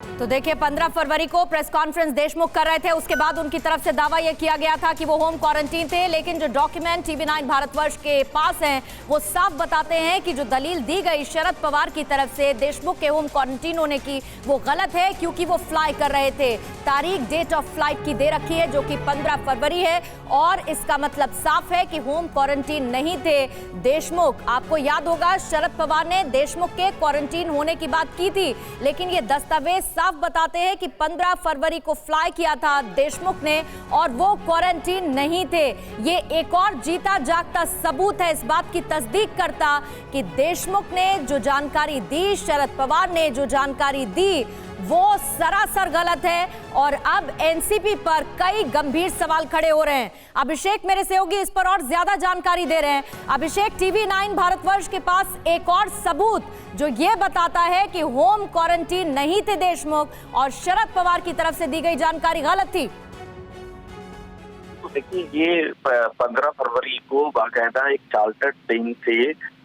तो देखिए 15 फरवरी को प्रेस कॉन्फ्रेंस देशमुख कर रहे थे। उसके बाद उनकी तरफ से दावा यह किया गया था कि वो होम क्वारंटीन थे, लेकिन जो डॉक्यूमेंट टीवी9 भारतवर्ष के पास हैं वो साफ बताते हैं कि जो दलील दी गई शरद पवार की तरफ से देशमुख के होम क्वारंटीन होने की वो गलत है, क्योंकि वो फ्लाई कर रहे थे। तारीख डेट ऑफ फ्लाइट की दे रखी है जो कि 15 फरवरी है और इसका मतलब साफ है कि होम क्वारंटीन नहीं थे देशमुख। आपको याद होगा शरद पवार ने देशमुख के क्वारंटीन होने की बात की थी, लेकिन ये दस्तावेज साफ बताते हैं कि 15 फरवरी को फ्लाई किया था देशमुख ने और वो क्वारंटीन नहीं थे। ये एक और जीता जागता सबूत है इस बात की तस्दीक करता कि देशमुख ने जो जानकारी दी, शरद पवार ने जो जानकारी दी वो सरासर गलत है और अब एनसीपी पर कई गंभीर सवाल खड़े हो रहे हैं। अभिषेक मेरे सहयोगी इस पर और ज्यादा जानकारी दे रहे हैं। अभिषेक, टीवी9 भारतवर्ष के पास एक और सबूत जो ये बताता है कि होम क्वारंटीन नहीं थे देशमुख और शरद पवार की तरफ से दी गई जानकारी गलत थी। तो देखिए, ये 15 फरवरी को बाकायदा एक चार्टर्ड ट्रेन से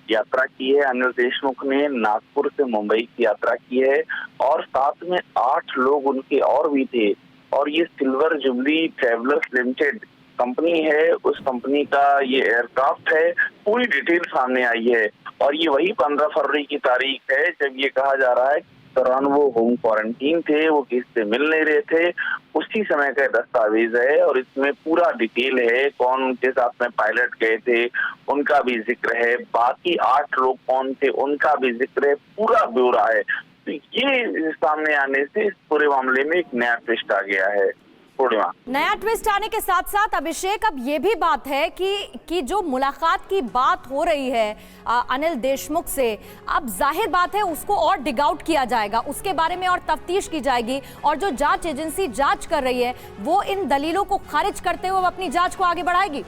यात्रा की है। अनिल देशमुख ने नागपुर से मुंबई की यात्रा की है और साथ में 8 लोग उनके और भी थे। और ये silver jubilee travellers limited company है, उस कंपनी का ये एयरक्राफ्ट है। पूरी डिटेल सामने आई है और ये वही 15 फरवरी की तारीख है जब ये कहा जा रहा है दौरान वो होम क्वारंटीन थे, वो किसी से मिल नहीं रहे थे। उसी समय का दस्तावेज है और इसमें पूरा डिटेल है, कौन उनके साथ में पायलट गए थे उनका भी जिक्र है, बाकी 8 लोग कौन थे उनका भी जिक्र है, पूरा ब्यौरा है। तो ये सामने आने से इस पूरे मामले में एक नया ट्विस्ट आ गया है। नया ट्विस्ट आने के साथ साथ अभिषेक अब ये भी बात है कि जो मुलाकात की बात हो रही है अनिल देशमुख से, अब जाहिर बात है उसको और डिग आउट किया जाएगा, उसके बारे में और तफ्तीश की जाएगी और जो जांच एजेंसी जांच कर रही है वो इन दलीलों को खारिज करते हुए अपनी जांच को आगे बढ़ाएगी।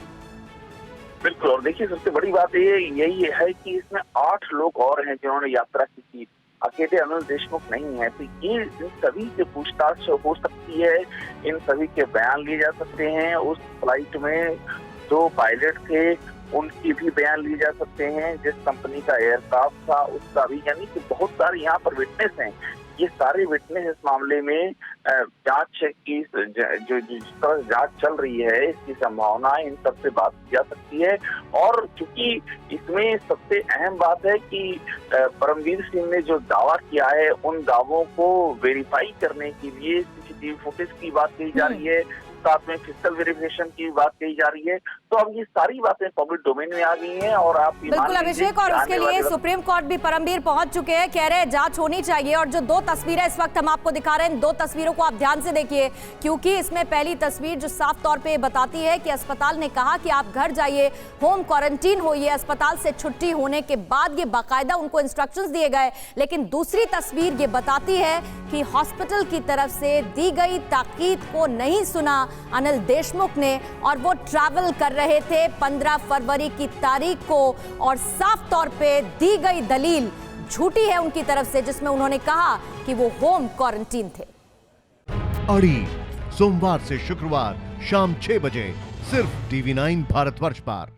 बिल्कुल, और देखिए सबसे बड़ी बात यही है कि इसमें 8 लोग और हैं जिन्होंने यात्रा की थी, अकेले अनिल देशमुख नहीं है। तो ये इन सभी से पूछताछ हो सकती है, इन सभी के बयान लिए जा सकते हैं। उस फ्लाइट में जो पायलट थे उनकी भी बयान लिए जा सकते हैं, जिस कंपनी का एयरक्राफ्ट था उसका भी, यानी कि बहुत सारे यहाँ पर विटनेस हैं। ये सारे विटनेस इस मामले में जांच की जो जिस तरह जांच चल रही है इसकी संभावना इन सब से बात की जा सकती है। और चूंकि इसमें सबसे अहम बात है कि परमवीर सिंह ने जो दावा किया है उन दावों को वेरीफाई करने के लिए सीसीटीवी फुटेज की बात कही जा रही है, साथ में फिजिकल वेरिफिकेशन की बात कही जा रही है। तो अब ये सारी बातें पब्लिक डोमेन में आ गई हैं और आप बिल्कुल अभिषेक, और उसके लिए सुप्रीम कोर्ट भी परमवीर पहुंच चुके हैं, कह रहे हैं जांच होनी चाहिए। और जो 2 तस्वीरें इस वक्त हम आपको दिखा रहे हैं, 2 तस्वीरों को आप ध्यान से देखिए, क्योंकि इसमें पहली तस्वीर जो साफ तौर पे बताती है कि अस्पताल ने कहा कि आप घर जाइए, होम क्वारंटीन होइए। अस्पताल से छुट्टी होने के बाद ये बाकायदा उनको इंस्ट्रक्शंस दिए गए। लेकिन दूसरी तस्वीर ये बताती है कि हॉस्पिटल की तरफ से दी गई ताकीद को नहीं सुना अनिल देशमुख ने और वो ट्रैवल कर रहे थे 15 फरवरी की तारीख को और साफ तौर पे दी गई दलील झूठी है उनकी तरफ से, जिसमें उन्होंने कहा कि वो होम क्वारंटीन थे। अड़ी सोमवार से शुक्रवार शाम 6 बजे सिर्फ टीवी9 भारतवर्ष पर।